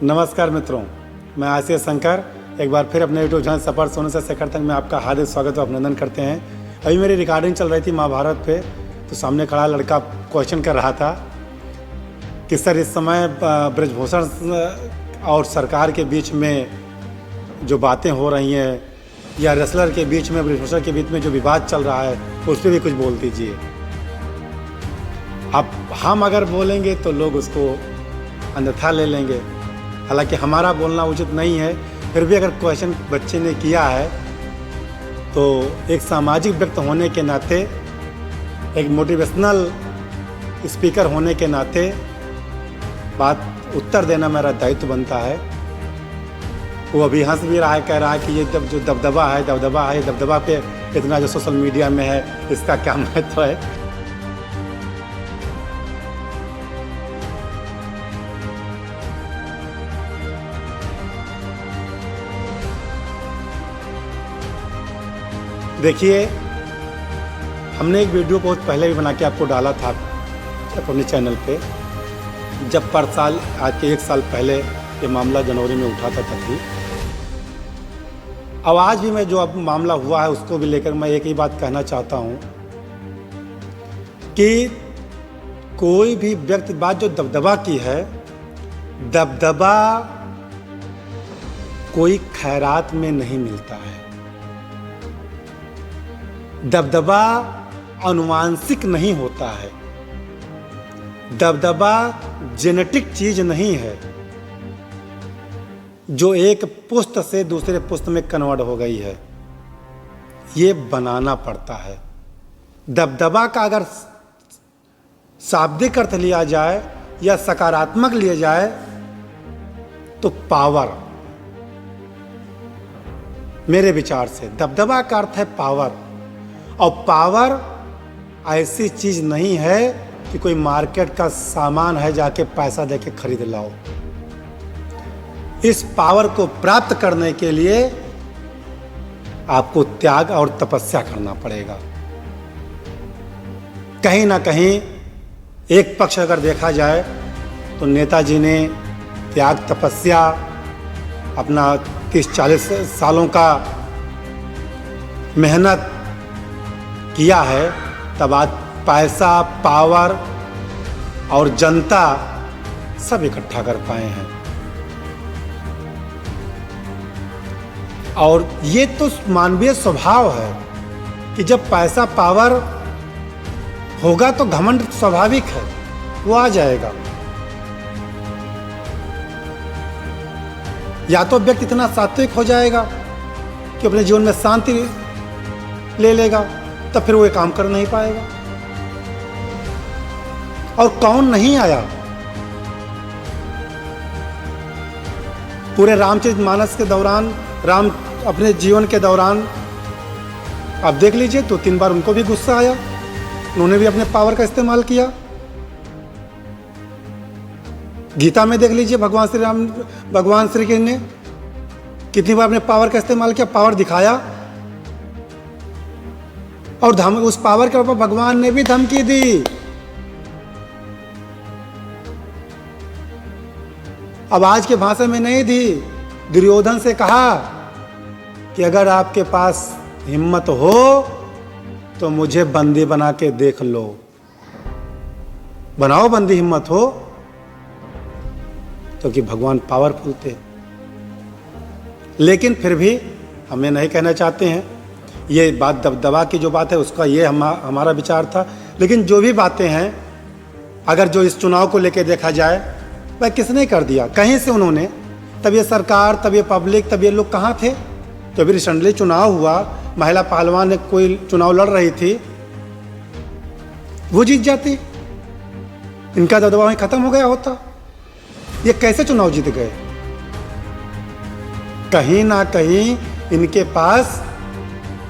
नमस्कार मित्रों, मैं आशीष शंकर एक बार फिर अपने यूट्यूब चैनल सफ़र सोने से शेखर तक में आपका हार्दिक स्वागत और अभिनंदन करते हैं। अभी मेरी रिकॉर्डिंग चल रही थी महाभारत पे, तो सामने खड़ा लड़का क्वेश्चन कर रहा था कि सर इस समय ब्रजभूषण और सरकार के बीच में जो बातें हो रही हैं या रेसलर के बीच में ब्रजभूषण के बीच में जो विवाद चल रहा है उस पर भी कुछ बोल दीजिए। अब हम अगर बोलेंगे तो लोग उसको अन्यथा ले लेंगे, हालांकि हमारा बोलना उचित नहीं है। फिर भी अगर क्वेश्चन बच्चे ने किया है तो एक सामाजिक व्यक्ति होने के नाते, एक मोटिवेशनल स्पीकर होने के नाते बात उत्तर देना मेरा दायित्व बनता है। वो अभी हंस भी रहा है, कह रहा है कि ये जो दबदबा है दबदबा पे इतना जो सोशल मीडिया में है इसका क्या महत्व है। देखिए, हमने एक वीडियो बहुत पहले भी बना के आपको डाला था अपने चैनल पे, जब पर साल आज के 1 साल पहले ये मामला जनवरी में उठा था तब भी। अब आज भी मैं जो अब मामला हुआ है उसको भी लेकर मैं एक ही बात कहना चाहता हूँ कि कोई भी व्यक्ति बात जो दबदबा की है, दबदबा कोई खैरात में नहीं मिलता है। दबदबा आनुवांशिक नहीं होता है। दबदबा जेनेटिक चीज नहीं है जो एक पुश्त से दूसरे पुश्त में कन्वर्ट हो गई है। ये बनाना पड़ता है। दबदबा का अगर शाब्दिक अर्थ लिया जाए या सकारात्मक लिया जाए तो पावर, मेरे विचार से दबदबा का अर्थ है पावर। और पावर ऐसी चीज नहीं है कि कोई मार्केट का सामान है जाके पैसा देके खरीद लाओ। इस पावर को प्राप्त करने के लिए आपको त्याग और तपस्या करना पड़ेगा। कहीं ना कहीं एक पक्ष अगर देखा जाए तो नेताजी ने त्याग तपस्या अपना 30-40 सालों का मेहनत किया है, तब आज पैसा, पावर और जनता सब इकट्ठा कर पाए हैं। और ये तो मानवीय स्वभाव है कि जब पैसा, पावर होगा तो घमंड स्वाभाविक है, वो आ जाएगा। या तो व्यक्ति इतना सात्विक हो जाएगा कि अपने जीवन में शांति ले लेगा, तब फिर वो ये काम कर नहीं पाएगा। और कौन नहीं आया? पूरे रामचरितमानस के दौरान, राम अपने जीवन के दौरान आप देख लीजिए, 2-3 बार उनको भी गुस्सा आया, उन्होंने भी अपने पावर का इस्तेमाल किया। गीता में देख लीजिए, भगवान श्री कृष्ण ने कितनी बार अपने पावर का इस्तेमाल किया, पावर दिखाया, और उस पावर के ऊपर भगवान ने भी धमकी दी। अब आज के भाषा में नहीं दी, दुर्योधन से कहा कि अगर आपके पास हिम्मत हो तो मुझे बंदी बना के देख लो, बनाओ बंदी, हिम्मत हो। क्योंकि भगवान पावरफुल थे। लेकिन फिर भी हम ये नहीं कहना चाहते हैं, ये बात दबदबा की जो बात है उसका ये हमारा विचार था। लेकिन जो भी बातें हैं, अगर जो इस चुनाव को लेकर देखा जाए, वह किसने कर दिया? कहीं से उन्होंने, तब ये सरकार, तब ये पब्लिक, तब ये लोग कहाँ थे? तो अभी रिसेंटली चुनाव हुआ, महिला पहलवान ने कोई चुनाव लड़ रही थी, वो जीत जाती, इनका दबदबा वहीं खत्म हो गया होता। ये कैसे चुनाव जीत गए? कहीं ना कहीं इनके पास,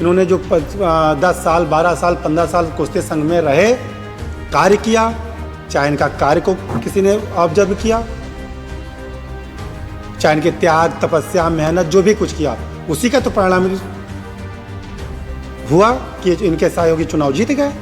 इन्होंने जो 10 साल, 12 साल, 15 साल कुश्ती संघ में रहे, कार्य किया, चाहे इनका कार्य को किसी ने ऑब्जर्व किया, चाहे इनके त्याग, तपस्या, मेहनत, जो भी कुछ किया, उसी का तो परिणाम हुआ कि इनके सहयोगी चुनाव जीत गए।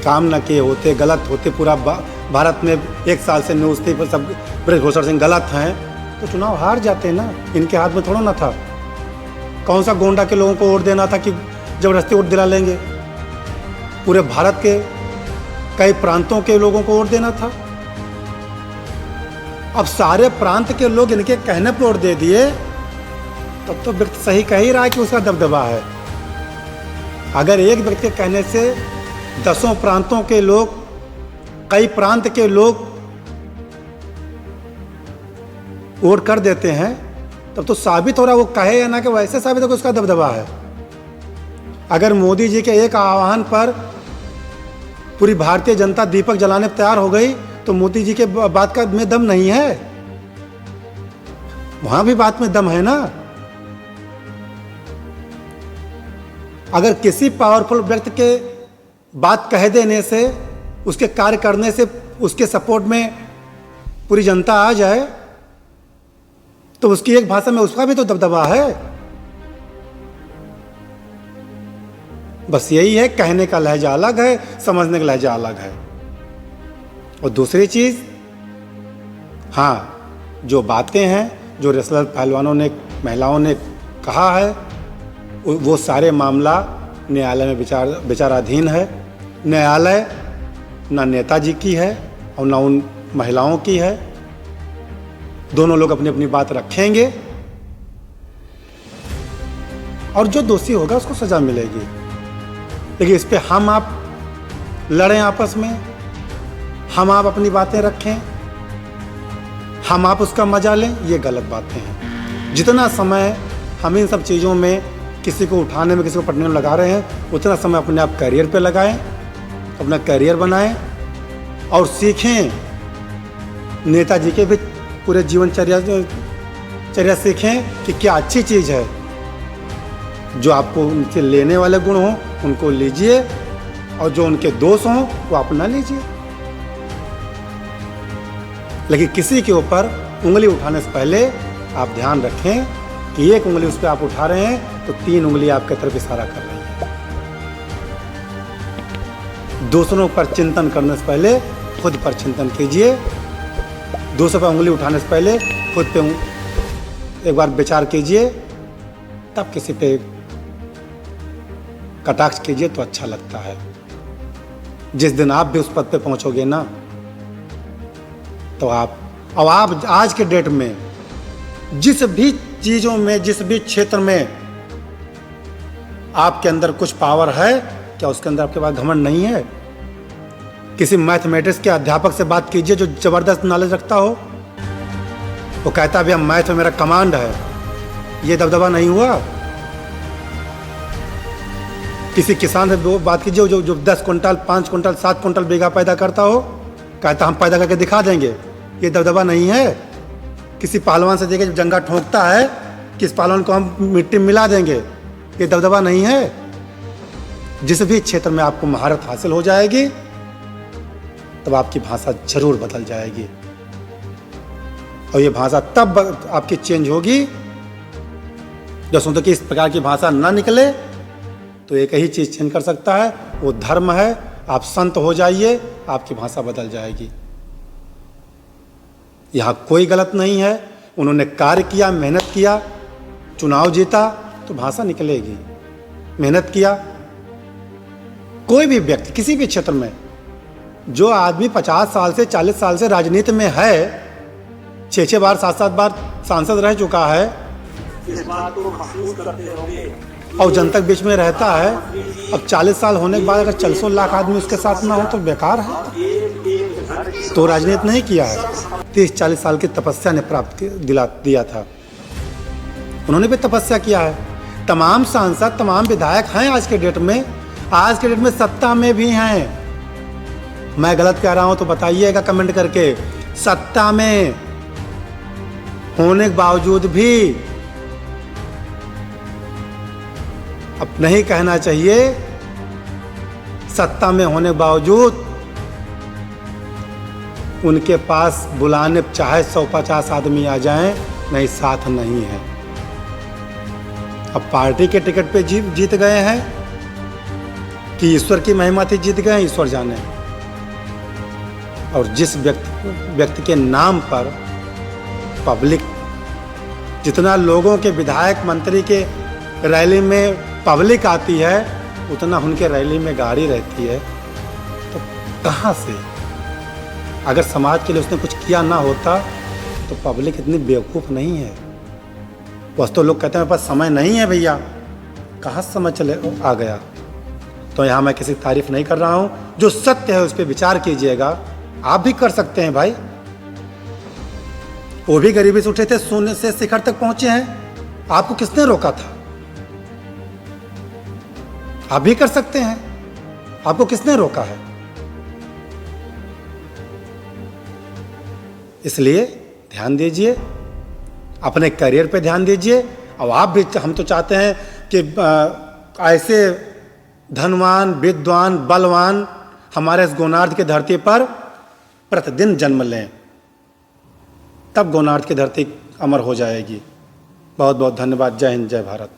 काम न किए होते, गलत होते, पूरा भारत में 1 साल से न्यूज़ थी, सब ब्रजभूषण सिंह गलत हैं, तो चुनाव हार जाते ना। इनके हाथ में थोड़ा ना था। कौन सा गोंडा के लोगों को वोट देना था कि जबरदस्ती वोट दिला लेंगे? पूरे भारत के कई प्रांतों के लोगों को वोट देना था। अब सारे प्रांत के लोग इनके कहने पर वोट दे दिए, तब तो व्यक्ति सही कह ही रहा है कि उसका दबदबा है। अगर एक व्यक्ति के कहने से 10 प्रांतों के लोग, कई प्रांत के लोग वोट कर देते हैं, तब तो साबित हो रहा है, वो कहे या ना कि वैसे साबित हो कि उसका दबदबा है। अगर मोदी जी के एक आह्वान पर पूरी भारतीय जनता दीपक जलाने पर तैयार हो गई, तो मोदी जी के बात का में दम नहीं है? वहां भी बात में दम है ना। अगर किसी पावरफुल व्यक्ति के बात कह देने से, उसके कार्य करने से, उसके सपोर्ट में पूरी जनता आ जाए, तो उसकी एक भाषा में उसका भी तो दबदबा है। बस यही है, कहने का लहजा अलग है, समझने का लहजा अलग है। और दूसरी चीज, हाँ, जो बातें हैं, जो रेसलर पहलवानों ने, महिलाओं ने कहा है, वो सारे मामला न्यायालय में विचाराधीन है। न्यायालय ना नेताजी की है और ना उन महिलाओं की है। दोनों लोग अपनी अपनी बात रखेंगे और जो दोषी होगा उसको सजा मिलेगी। लेकिन इस पे हम आप लड़ें आपस में, हम आप अपनी बातें रखें, हम आप उसका मजा लें, ये गलत बातें हैं। जितना समय हम इन सब चीज़ों में किसी को उठाने में, किसी को पढ़ने में लगा रहे हैं, उतना समय अपने आप करियर पे लगाएं, अपना करियर बनाएं और सीखें। नेताजी के भी पूरे चर्या सीखें कि क्या अच्छी चीज़ है। जो आपको उनसे लेने वाले गुण हों उनको लीजिए, और जो उनके दोष हों वो अपना लीजिए। लेकिन किसी के ऊपर उंगली उठाने से पहले आप ध्यान रखें कि एक उंगली उस पर आप उठा रहे हैं तो 3 उंगली आपके तरफ इशारा कर रही है। दूसरों पर चिंतन करने से पहले खुद पर चिंतन कीजिए। दूसरों पर उंगली उठाने से पहले खुद पे एक बार विचार कीजिए, तब किसी पे कटाक्ष कीजिए तो अच्छा लगता है। जिस दिन आप भी उस पद पे पहुंचोगे ना, तो आप आज के डेट में जिस भी चीज़ों में, जिस भी क्षेत्र में आपके अंदर कुछ पावर है, क्या उसके अंदर आपके पास घमंड नहीं है? किसी मैथमेटिक्स के अध्यापक से बात कीजिए जो जबरदस्त नॉलेज रखता हो, वो कहता भी हम मैथ में मेरा कमांड है, ये दबदबा नहीं हुआ। किसी किसान से बात कीजिए जो 10 कुंटल, 5 कुंटल, 7 कुंटल बीघा पैदा करता हो, कहता हम पैदा करके दिखा देंगे, ये दबदबा नहीं है। किसी पहलवान से देखिए जंगा ठोंकता है, किस पहलवान को हम मिट्टी में मिला देंगे, ये दबदबा नहीं है। जिस भी क्षेत्र में आपको महारत हासिल हो जाएगी, तब आपकी भाषा जरूर बदल जाएगी। और ये भाषा तब आपकी चेंज होगी जब सुनते कि इस प्रकार की भाषा ना निकले, तो एक ही चीज़ चेंज कर सकता है, वो धर्म है। आप संत हो जाइए, आपकी भाषा बदल जाएगी। यहाँ कोई गलत नहीं है। उन्होंने कार्य किया, मेहनत किया, चुनाव जीता, तो भाषा निकलेगी। मेहनत किया, कोई भी व्यक्ति किसी भी क्षेत्र में, जो आदमी 50 साल से 40 साल से राजनीति में है, 6-6 बार 7-7 बार सांसद रह चुका है, इस बात को महसूस करते होंगे और जनता के बीच में रहता है। अब 40 साल होने के बाद अगर 400 लाख आदमी उसके साथ ना हो तो बेकार है, तो राजनीति नहीं किया है। 30-40 साल की तपस्या ने प्राप्त दिया था। उन्होंने भी तपस्या किया है। तमाम सांसद, तमाम विधायक हैं आज के डेट में, आज के डेट में सत्ता में भी हैं। मैं गलत कह रहा हूं तो बताइएगा कमेंट करके। सत्ता में होने के बावजूद भी अब नहीं कहना चाहिए, सत्ता में होने के बावजूद उनके पास बुलाने चाहे 150 आदमी आ जाएं, नहीं साथ नहीं है। अब पार्टी के टिकट पे जीत गए हैं कि ईश्वर की महिमा थी जीत गए हैं, ईश्वर जाने। और जिस व्यक्ति के नाम पर पब्लिक, जितना लोगों के विधायक मंत्री के रैली में पब्लिक आती है उतना उनके रैली में गाड़ी रहती है, तो कहाँ से? अगर समाज के लिए उसने कुछ किया ना होता तो पब्लिक इतनी बेवकूफ़ नहीं है। बस तो लोग कहते हैं मेरे पास समय नहीं है भैया, कहाँ समय चले आ गया। तो यहाँ मैं किसी तारीफ नहीं कर रहा हूँ, जो सत्य है उस पर विचार कीजिएगा। आप भी कर सकते हैं भाई, वो भी गरीबी से उठे थे, शून्य से शिखर तक पहुंचे हैं, आपको किसने रोका था? आप भी कर सकते हैं, आपको किसने रोका है? इसलिए ध्यान दीजिए, अपने करियर पे ध्यान दीजिए। और आप भी, हम तो चाहते हैं कि ऐसे धनवान, विद्वान, बलवान हमारे इस गोनार्ध की धरती पर प्रतिदिन जन्म लें, तब गोनार्ध की धरती अमर हो जाएगी। बहुत बहुत धन्यवाद। जय हिंद, जय भारत।